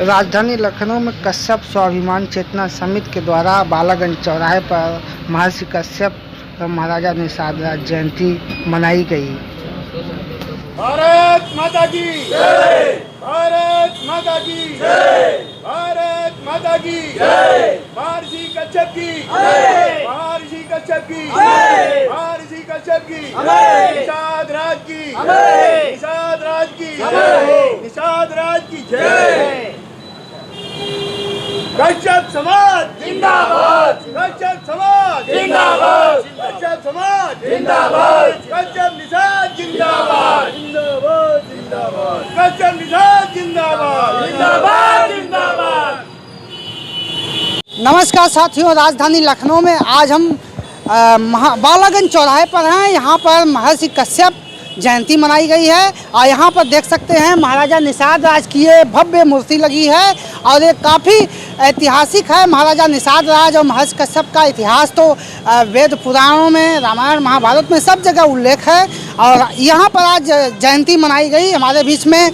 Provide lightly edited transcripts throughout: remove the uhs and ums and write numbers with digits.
राजधानी लखनऊ में कश्यप स्वाभिमान चेतना समिति के द्वारा बालागंज चौराहे पर महर्षि कश्यप और महाराजा निषाद राज जयंती मनाई गई। भारत माता की जय, भारत माता की जय, भारत माता की जय, महर्षि कश्यप की जय, महर्षि कश्यप की जय, महर्षि कश्यप की जय, निषाद राज की जय, निषाद राज की जय, निषाद राज की जय। कश्यप समाज जिंदाबाद, कश्यप समाज जिंदाबाद, कश्यप समाज जिंदाबाद, कश्यप निषाद जिंदाबाद, जिंदाबाद जिंदाबाद, कश्यप निषाद जिंदाबाद, जिंदाबाद जिंदाबाद। नमस्कार साथियों, राजधानी लखनऊ में आज हम बालागंज चौराहे पर हैं। यहाँ पर महर्षि कश्यप जयंती मनाई गई है और यहाँ पर देख सकते हैं महाराजा निषाद राज की ये भव्य मूर्ति लगी है और ये काफ़ी ऐतिहासिक है। महाराजा निषाद राज और महर्षि कश्यप का इतिहास तो वेद पुराणों में, रामायण महाभारत में सब जगह उल्लेख है और यहाँ पर आज जयंती मनाई गई। हमारे बीच में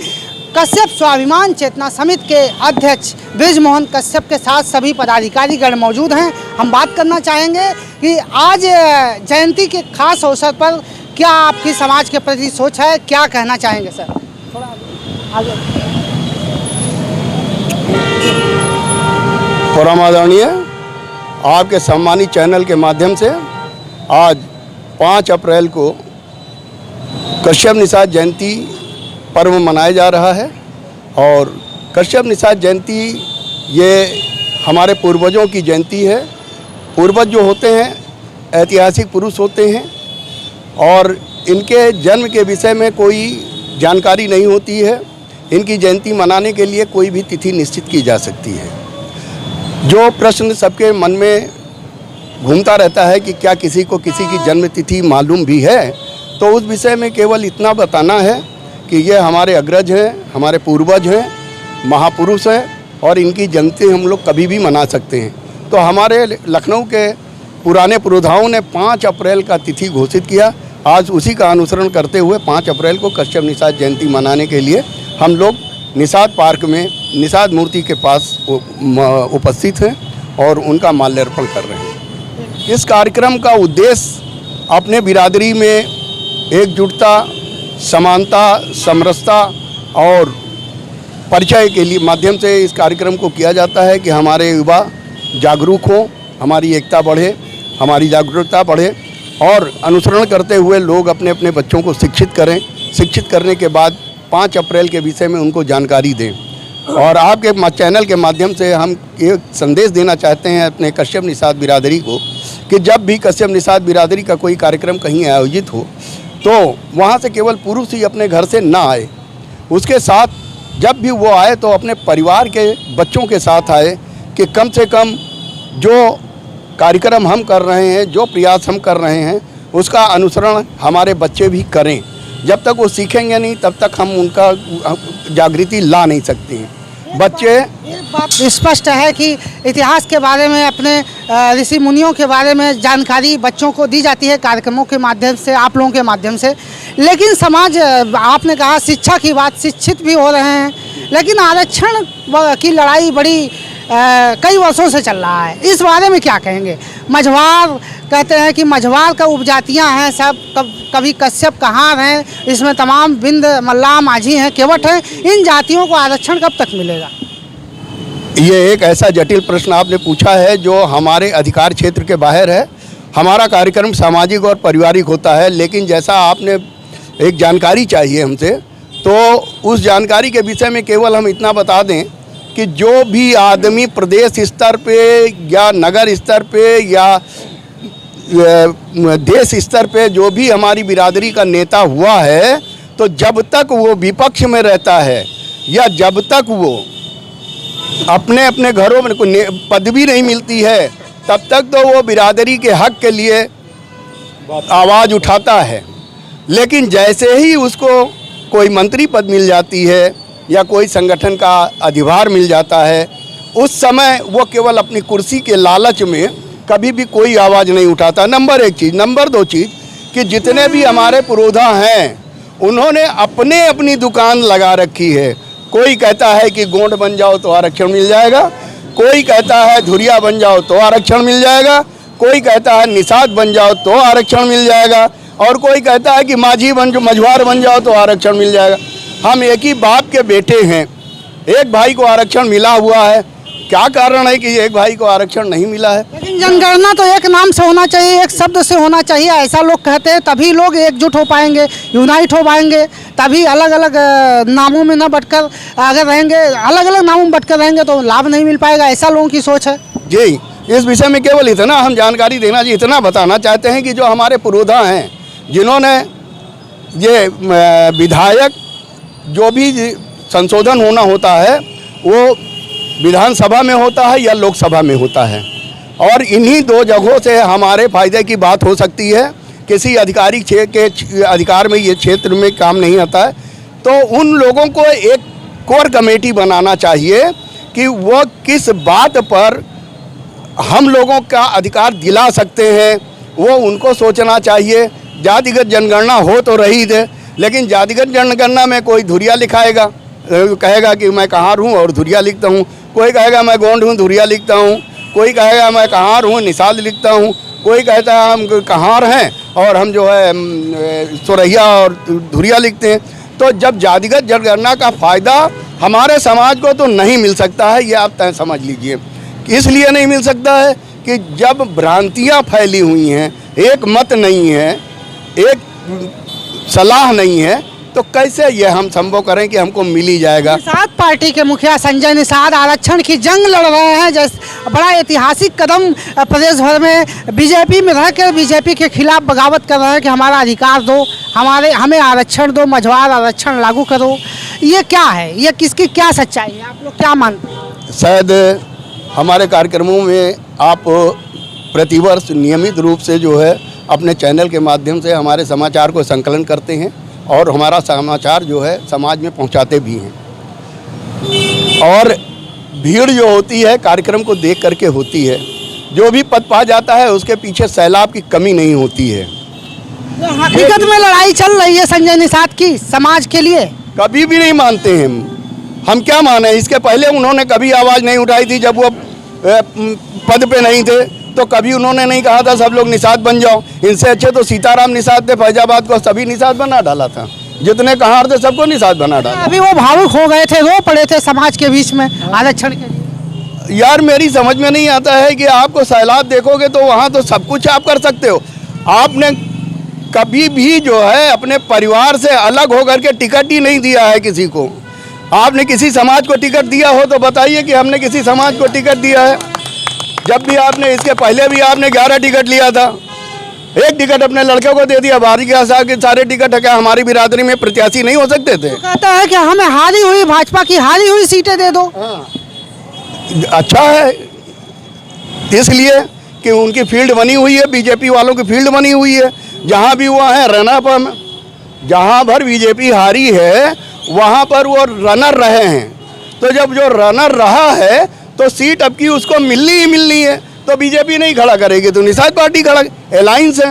कश्यप स्वाभिमान चेतना समिति के अध्यक्ष बृजमोहन कश्यप के साथ सभी पदाधिकारीगण मौजूद हैं। हम बात करना चाहेंगे कि आज जयंती के खास अवसर पर क्या आपकी समाज के प्रति सोच है, क्या कहना चाहेंगे सर? थोड़ा आगे। परम आदरणीय आपके सम्मानित चैनल के माध्यम से आज 5 अप्रैल को कश्यप निषाद जयंती पर्व मनाया जा रहा है और कश्यप निषाद जयंती ये हमारे पूर्वजों की जयंती है। पूर्वज जो होते हैं ऐतिहासिक पुरुष होते हैं और इनके जन्म के विषय में कोई जानकारी नहीं होती है। इनकी जयंती मनाने के लिए कोई भी तिथि निश्चित की जा सकती है। जो प्रश्न सबके मन में घूमता रहता है कि क्या किसी को किसी की जन्म तिथि मालूम भी है, तो उस विषय में केवल इतना बताना है कि ये हमारे अग्रज हैं, हमारे पूर्वज हैं, महापुरुष हैं और इनकी जयंती हम लोग कभी भी मना सकते हैं। तो हमारे लखनऊ के पुराने पुरोधाओं ने 5 अप्रैल का तिथि घोषित किया। आज उसी का अनुसरण करते हुए 5 अप्रैल को कश्यप निषाद जयंती मनाने के लिए हम लोग निषाद पार्क में निषाद मूर्ति के पास उपस्थित हैं और उनका माल्यार्पण कर रहे हैं। इस कार्यक्रम का उद्देश्य अपने बिरादरी में एकजुटता, समानता, समरसता और परिचय के लिए माध्यम से इस कार्यक्रम को किया जाता है कि हमारे युवा जागरूक हों, हमारी एकता बढ़े, हमारी जागरूकता बढ़े और अनुसरण करते हुए लोग अपने अपने बच्चों को शिक्षित करें। शिक्षित करने के बाद 5 अप्रैल के विषय में उनको जानकारी दें। और आपके चैनल के माध्यम से हम एक संदेश देना चाहते हैं अपने कश्यप निषाद बिरादरी को कि जब भी कश्यप निषाद बिरादरी का कोई कार्यक्रम कहीं आयोजित हो तो वहाँ से केवल पुरुष ही अपने घर से ना आए, उसके साथ जब भी वो आए तो अपने परिवार के बच्चों के साथ आए कि कम से कम जो कार्यक्रम हम कर रहे हैं, जो प्रयास हम कर रहे हैं, उसका अनुसरण हमारे बच्चे भी करें। जब तक वो सीखेंगे नहीं तब तक हम उनका जागृति ला नहीं सकते हैं। बच्चे ये बात स्पष्ट है कि इतिहास के बारे में, अपने ऋषि मुनियों के बारे में जानकारी बच्चों को दी जाती है कार्यक्रमों के माध्यम से, आप लोगों के माध्यम से। लेकिन समाज, आपने कहा शिक्षा की बात, शिक्षित भी हो रहे हैं, लेकिन आरक्षण की लड़ाई बड़ी कई वर्षों से चल रहा है। इस बारे में क्या कहेंगे? मझवार कहते हैं कि मझवार का उपजातियाँ हैं सब, कभी कश्यप कहार हैं, इसमें तमाम बिंद, मल्लाह, माझी हैं, केवट हैं। इन जातियों को आरक्षण कब तक मिलेगा? ये एक ऐसा जटिल प्रश्न आपने पूछा है जो हमारे अधिकार क्षेत्र के बाहर है। हमारा कार्यक्रम सामाजिक और पारिवारिक होता है, लेकिन जैसा आपने एक जानकारी चाहिए हमसे, तो उस जानकारी के विषय में केवल हम इतना बता दें कि जो भी आदमी प्रदेश स्तर पे या नगर स्तर पे या देश स्तर पे जो भी हमारी बिरादरी का नेता हुआ है, तो जब तक वो विपक्ष में रहता है या जब तक वो अपने अपने घरों में पदवी नहीं मिलती है, तब तक तो वो बिरादरी के हक के लिए आवाज़ उठाता है। लेकिन जैसे ही उसको कोई मंत्री पद मिल जाती है या कोई संगठन का अधिभार मिल जाता है, उस समय वो केवल अपनी कुर्सी के लालच में कभी भी कोई आवाज़ नहीं उठाता। नंबर 1 चीज़। नंबर 2 चीज़ कि जितने भी हमारे पुरोधा हैं उन्होंने अपने अपनी दुकान लगा रखी है। कोई कहता है कि गोंड बन जाओ तो आरक्षण मिल जाएगा, कोई कहता है धुरिया बन जाओ तो आरक्षण मिल जाएगा, कोई कहता है निषाद बन जाओ तो आरक्षण मिल जाएगा, और कोई कहता है कि माझी मझवार बन जाओ तो आरक्षण मिल जाएगा। हम एक ही बाप के बेटे हैं, एक भाई को आरक्षण मिला हुआ है, क्या कारण है कि एक भाई को आरक्षण नहीं मिला है? लेकिन जनगणना तो एक नाम से होना चाहिए, एक शब्द से होना चाहिए, ऐसा लोग कहते हैं। तभी लोग एकजुट हो पाएंगे, यूनाइट हो पाएंगे, तभी अलग अलग नामों में न बटकर अगर रहेंगे, अलग अलग नामों में बटकर रहेंगे तो लाभ नहीं मिल पाएगा, ऐसा लोगों की सोच है। जी, इस विषय में केवल इतना हम जानकारी देना जी इतना बताना चाहते हैं कि जो हमारे पुरोधा हैं, जिन्होंने ये विधायक जो भी संशोधन होना होता है वो विधानसभा में होता है या लोकसभा में होता है, और इन्हीं दो जगहों से हमारे फायदे की बात हो सकती है। किसी अधिकारी के अधिकार में ये क्षेत्र में काम नहीं आता है, तो उन लोगों को एक कोर कमेटी बनाना चाहिए कि वो किस बात पर हम लोगों का अधिकार दिला सकते हैं, वो उनको सोचना चाहिए। जातिगत जनगणना हो तो रही थे, लेकिन जातिगत जनगणना में कोई धुरिया लिखाएगा, कहेगा कि मैं कहार हूँ और धुरिया लिखता हूँ, कोई कहेगा मैं गोंड हूँ धुरिया लिखता हूँ, कोई कहेगा मैं कहार हूँ निषाद लिखता हूँ, कोई कहता है हम कहार हैं और हम जो है सोरैया और धुरिया लिखते हैं। तो जब जातिगत जनगणना का फ़ायदा हमारे समाज को तो नहीं मिल सकता है, ये आप तय समझ लीजिए। इसलिए नहीं मिल सकता है कि जब भ्रांतियाँ फैली हुई हैं, एक मत नहीं है, एक सलाह नहीं है, तो कैसे ये हम संभव करें कि हमको मिल ही जाएगा। निषाद पार्टी के मुखिया संजय निषाद आरक्षण की जंग लड़ रहे हैं, जैसे बड़ा ऐतिहासिक कदम प्रदेश भर में बीजेपी में रहकर बीजेपी के खिलाफ बगावत कर रहे हैं कि हमारा अधिकार दो, हमें आरक्षण दो, मझवार आरक्षण लागू करो। ये क्या है, ये किसकी क्या सच्चाई है, आप लोग क्या मानते हैं? शायद हमारे कार्यक्रमों में आप प्रतिवर्ष नियमित रूप से जो है अपने चैनल के माध्यम से हमारे समाचार को संकलन करते हैं और हमारा समाचार जो है समाज में पहुंचाते भी हैं, और भीड़ जो होती है कार्यक्रम को देख करके होती है। जो भी पद पा जाता है उसके पीछे सैलाब की कमी नहीं होती है। तो हकीकत में लड़ाई चल रही है संजय निषाद की समाज के लिए। कभी भी नहीं मानते हैं हम क्या माने। इसके पहले उन्होंने कभी आवाज़ नहीं उठाई थी, जब वो पद पे नहीं थे तो कभी उन्होंने नहीं कहा था सब लोग निषाद बन जाओ। इनसे अच्छे तो सीताराम निषाद थे, फैजाबाद को सभी निषाद बना डाला था, जितने कहार थे सबको निषाद बना डाला। अभी वो भावुक हो गए थे, रो पड़े थे समाज के बीच में आरक्षण के लिए। यार मेरी समझ में नहीं आता है कि आपको सैलाब देखोगे तो वहाँ तो सब कुछ आप कर सकते हो। आपने कभी भी जो है अपने परिवार से अलग होकर के टिकट ही नहीं दिया है किसी को। आपने किसी समाज को टिकट दिया हो तो बताइए कि हमने किसी समाज को टिकट दिया है। जब भी आपने, इसके पहले भी आपने 11 टिकट लिया था, एक टिकट अपने लड़के को दे दिया, बाकी के सारे टिकट क्या हमारी बिरादरी में प्रत्याशी नहीं हो सकते थे? तो कहता है कि हमें हारी हुई भाजपा की हारी हुई सीटें दे दो। अच्छा है, इसलिए कि उनकी फील्ड बनी हुई है, बीजेपी वालों की फील्ड बनी हुई है। जहाँ भी हुआ है रनर पर, जहाँ भर बीजेपी हारी है वहाँ पर वो रनर रहे हैं। तो जब जो रनर रहा है तो सीट अब की उसको मिलनी ही मिलनी है, तो बीजेपी नहीं खड़ा करेगी तो निषाद पार्टी खड़ा। अलायंस है,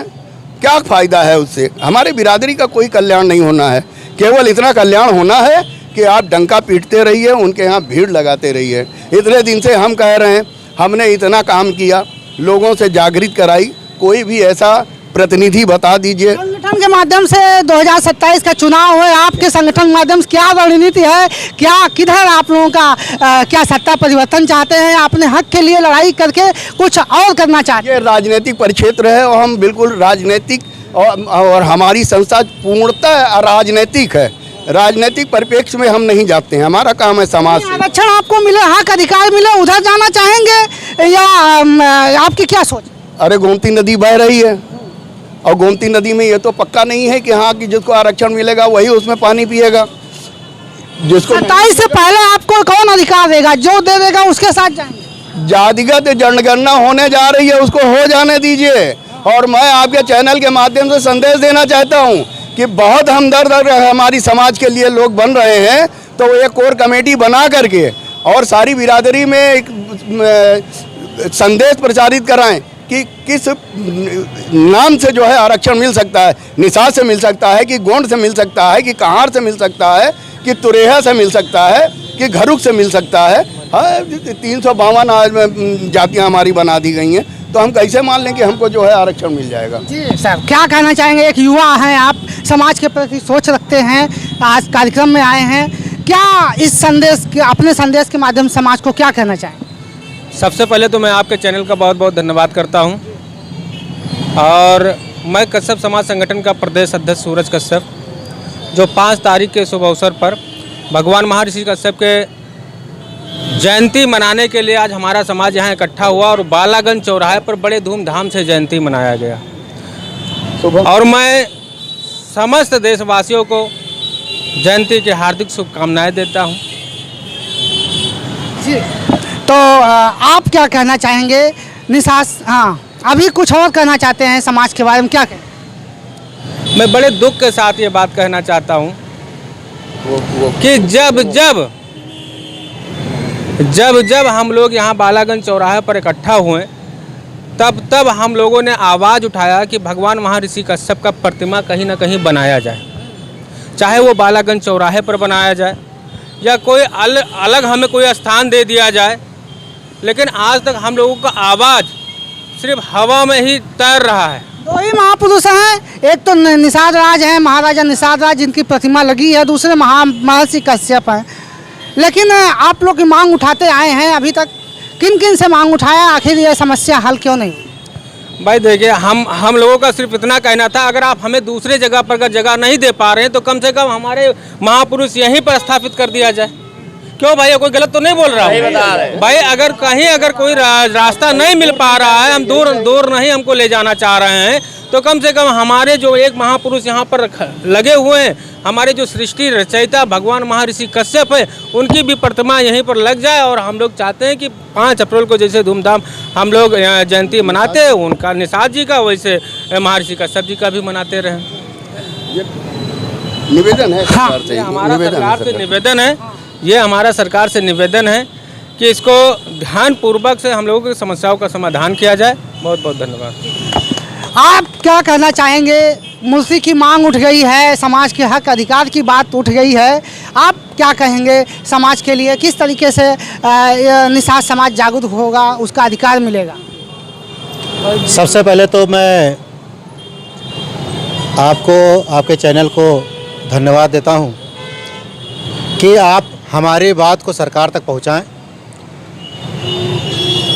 क्या फ़ायदा है उससे? हमारे बिरादरी का कोई कल्याण नहीं होना है, केवल इतना कल्याण होना है कि आप डंका पीटते रहिए, उनके यहाँ भीड़ लगाते रहिए। इतने दिन से हम कह रहे हैं, हमने इतना काम किया, लोगों से जागृत कराई, कोई भी ऐसा प्रतिनिधि बता दीजिए। संगठन के माध्यम से 2027 का चुनाव है, आपके संगठन के माध्यम से क्या रणनीति है, क्या किधर आप लोगों का क्या सत्ता परिवर्तन चाहते हैं, अपने हक के लिए लड़ाई करके कुछ और करना चाहते हैं? ये राजनीतिक परिक्षेत्र है और हम बिल्कुल राजनीतिक और हमारी संस्था पूर्णतः राजनीतिक है। राजनीतिक परिप्रेक्ष्य में हम नहीं जाते हैं, हमारा काम है समाज से। आरक्षण आपको मिले, हक अधिकार मिले, उधर जाना चाहेंगे या आपकी क्या सोच? अरे गोमती नदी बह रही है और गोमती नदी में ये तो पक्का नहीं है कि हाँ कि जिसको आरक्षण मिलेगा वही उसमें पानी पिएगा। जिसको 27 से पहले आपको कौन अधिकार देगा? जो दे देगा उसके साथ जाएंगे। जातिगत जनगणना होने जा रही है, उसको हो जाने दीजिए। और मैं आपके चैनल के माध्यम से संदेश देना चाहता हूँ कि बहुत हमदर्द हमारी समाज के लिए लोग बन रहे हैं, तो एक कोर कमेटी बना करके और सारी बिरादरी में एक संदेश प्रचारित कराएं कि किस नाम से जो है आरक्षण मिल सकता है। निषाद से मिल सकता है कि गोंड से मिल सकता है कि कहार से मिल सकता है कि तुरेहा से मिल सकता है, कि घरुक से मिल सकता है। हाँ, 352 आज में जातियाँ हमारी बना दी गई हैं, तो हम कैसे मान लें कि हमको जो है आरक्षण मिल जाएगा। जी सर, क्या कहना चाहेंगे? एक युवा हैं आप, समाज के प्रति सोच रखते हैं, आज कार्यक्रम में आए हैं, क्या इस संदेश के, अपने संदेश के माध्यम से समाज को क्या कहना चाहेंगे? सबसे पहले तो मैं आपके चैनल का बहुत बहुत धन्यवाद करता हूं, और मैं कश्यप समाज संगठन का प्रदेश अध्यक्ष सूरज कश्यप, जो 5 तारीख के शुभ अवसर पर भगवान महर्षि कश्यप के जयंती मनाने के लिए आज हमारा समाज यहाँ इकट्ठा हुआ और बालागंज चौराहे पर बड़े धूमधाम से जयंती मनाया गया। और मैं समस्त देशवासियों को जयंती की हार्दिक शुभकामनाएं देता हूँ। जी, तो आप क्या कहना चाहेंगे? निसास, हाँ, अभी कुछ और कहना चाहते हैं समाज के बारे में, क्या कहें? मैं बड़े दुख के साथ ये बात कहना चाहता हूँ कि जब हम लोग यहाँ बालागंज चौराहे पर इकट्ठा हुए, तब हम लोगों ने आवाज़ उठाया कि भगवान महर्षि कश्यप का प्रतिमा कहीं ना कहीं बनाया जाए, चाहे वो बालागंज चौराहे पर बनाया जाए या कोई अलग हमें कोई स्थान दे दिया जाए। लेकिन आज तक हम लोगों का आवाज़ सिर्फ हवा में ही तैर रहा है। 2 ही महापुरुष हैं, एक तो निषाद राज हैं, महाराजा निषाद राज जिनकी प्रतिमा लगी है, दूसरे महर्षि कश्यप हैं। लेकिन आप लोग की मांग उठाते आए हैं, अभी तक किन किन से मांग उठाया, आखिर ये समस्या हल क्यों नहीं? भाई देखिए, हम लोगों का सिर्फ इतना कहना था, अगर आप हमें दूसरे जगह पर अगर जगह नहीं दे पा रहे हैं तो कम से कम हमारे महापुरुष यहीं पर स्थापित कर दिया जाए। क्यों भाई, कोई गलत तो नहीं बोल रहा है भाई? अगर कोई रास्ता नहीं मिल पा रहा है, हम दूर नहीं हमको ले जाना चाह रहे हैं, तो कम से कम हमारे जो एक महापुरुष यहाँ पर लगे हुए हैं, हमारे जो सृष्टि रचयिता भगवान महर्षि कश्यप है, उनकी भी प्रतिमा यहीं पर लग जाए। और हम लोग चाहते हैं कि 5 अप्रैल को जैसे धूमधाम हम लोग जयंती मनाते हैं उनका निषाद जी का, वैसे महर्षि कश्यप जी का भी मनाते रहें। निवेदन है सरकार से, हमारा सरकार से निवेदन है, ये हमारा सरकार से निवेदन है कि इसको ध्यानपूर्वक से हम लोगों की समस्याओं का समाधान किया जाए। बहुत बहुत धन्यवाद। आप क्या कहना चाहेंगे? मूर्ति की मांग उठ गई है, समाज के हक अधिकार की बात उठ गई है, आप क्या कहेंगे समाज के लिए? किस तरीके से निषाद समाज जागरूक होगा, उसका अधिकार मिलेगा? सबसे पहले तो मैं आपको, आपके चैनल को धन्यवाद देता हूं कि आप हमारी बात को सरकार तक पहुंचाएं।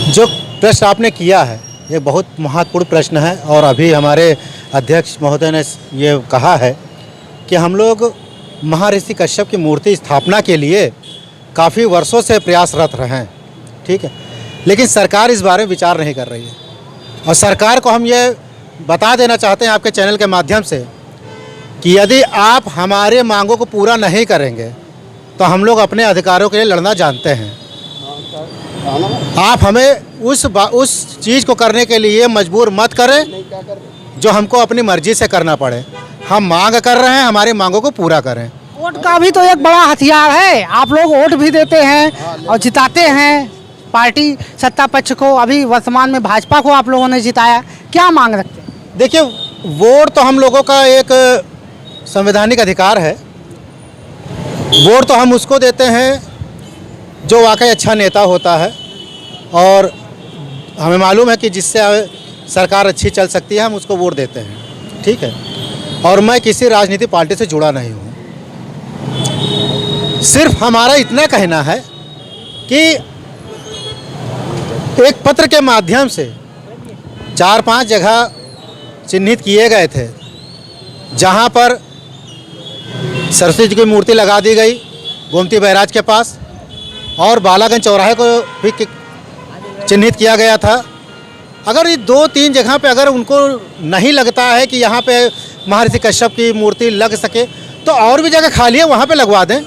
जो प्रश्न आपने किया है ये बहुत महत्वपूर्ण प्रश्न है, और अभी हमारे अध्यक्ष महोदय ने ये कहा है कि हम लोग महर्षि कश्यप की मूर्ति स्थापना के लिए काफ़ी वर्षों से प्रयासरत रहे हैं, ठीक है, लेकिन सरकार इस बारे में विचार नहीं कर रही है। और सरकार को हम ये बता देना चाहते हैं आपके चैनल के माध्यम से कि यदि आप हमारे मांगों को पूरा नहीं करेंगे तो हम लोग अपने अधिकारों के लिए लड़ना जानते हैं। आप हमें उस चीज़ को करने के लिए मजबूर मत करें जो हमको अपनी मर्जी से करना पड़े। हम मांग कर रहे हैं, हमारी मांगों को पूरा करें। वोट का भी तो एक बड़ा हथियार है, आप लोग वोट भी देते हैं और जिताते हैं पार्टी सत्ता पक्ष को। अभी वर्तमान में भाजपा को आप लोगों ने जिताया, क्या मांग रखते हैं? देखिए, वोट तो हम लोगों का एक संवैधानिक अधिकार है। वोट तो हम उसको देते हैं जो वाकई अच्छा नेता होता है, और हमें मालूम है कि जिससे सरकार अच्छी चल सकती है, हम उसको वोट देते हैं, ठीक है। और मैं किसी राजनीतिक पार्टी से जुड़ा नहीं हूँ। सिर्फ हमारा इतना कहना है कि एक पत्र के माध्यम से 4-5 जगह चिन्हित किए गए थे जहाँ पर सरस्वती जी की मूर्ति लगा दी गई गोमती बैराज के पास, और बालागंज चौराहे को भी चिन्हित किया गया था। अगर ये 2-3 जगह पे अगर उनको नहीं लगता है कि यहाँ पे महर्षि कश्यप की मूर्ति लग सके, तो और भी जगह खाली है वहाँ पे लगवा दें।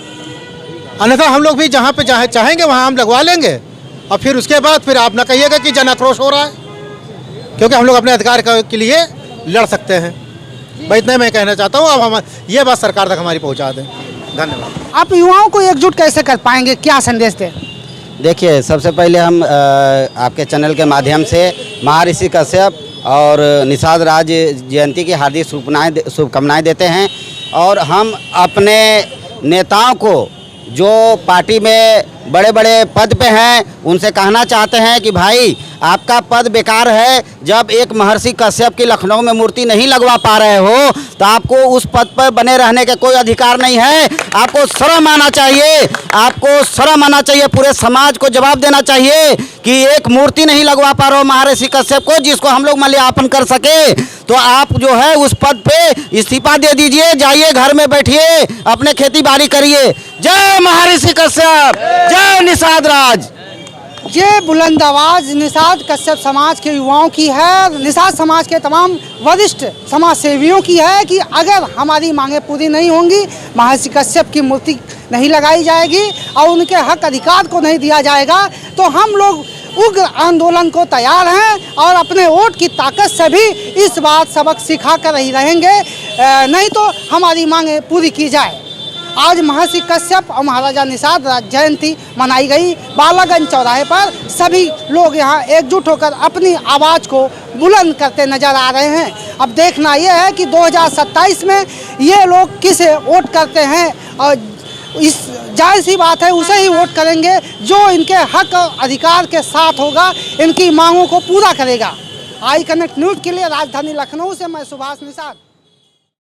अन्यथा हम लोग भी जहाँ पे चाहेंगे वहाँ हम लगवा लेंगे, और फिर उसके बाद फिर आप ना कहिएगा कि जन आक्रोश हो रहा है, क्योंकि हम लोग अपने अधिकार के लिए लड़ सकते हैं। भाई इतना मैं कहना चाहता हूँ। अब हम ये बात सरकार तक हमारी पहुँचा दें। धन्यवाद। आप युवाओं को एकजुट कैसे कर पाएंगे, क्या संदेश दें? देखिए, सबसे पहले हम आपके चैनल के माध्यम से महर्षि कश्यप और निषाद राज जयंती की हार्दिक शुभकामनाएं देते हैं। और हम अपने नेताओं को जो पार्टी में बड़े बड़े पद पे हैं उनसे कहना चाहते हैं कि भाई आपका पद बेकार है। जब एक महर्षि कश्यप की लखनऊ में मूर्ति नहीं लगवा पा रहे हो तो आपको उस पद पर बने रहने का कोई अधिकार नहीं है। आपको शर्म आना चाहिए, आपको शर्म आना चाहिए। पूरे समाज को जवाब देना चाहिए कि एक मूर्ति नहीं लगवा पा रहे हो महर्षि कश्यप को, जिसको हम लोग माल्यार्पण कर सके, तो आप जो है उस पद पे इस्तीफा दे दीजिए, जाइए घर में बैठिए, अपने खेती बाड़ी करिए। जय महर्षि कश्यप, जय निषाद राज। ये बुलंद आवाज निषाद कश्यप समाज के युवाओं की है, निषाद समाज के तमाम वरिष्ठ समाज सेवियों की है कि अगर हमारी मांगें पूरी नहीं होंगी, महर्षि कश्यप की मूर्ति नहीं लगाई जाएगी और उनके हक अधिकार को नहीं दिया जाएगा, तो हम लोग उग्र आंदोलन को तैयार हैं और अपने वोट की ताकत से भी इस बात सबक सिखा कर ही रहेंगे, नहीं तो हमारी मांगें पूरी की जाए। आज महर्षि कश्यप और महाराजा निषाद राज जयंती मनाई गई। बालागंज चौराहे पर सभी लोग यहाँ एकजुट होकर अपनी आवाज़ को बुलंद करते नजर आ रहे हैं। अब देखना यह है कि 2027 में ये लोग किसे वोट करते हैं और इस जाहिर सी बात है उसे ही वोट करेंगे जो इनके हक और अधिकार के साथ होगा, इनकी मांगों को पूरा करेगा। आई कनेक्ट न्यूज़ के लिए राजधानी लखनऊ से मैं सुभाष निषाद।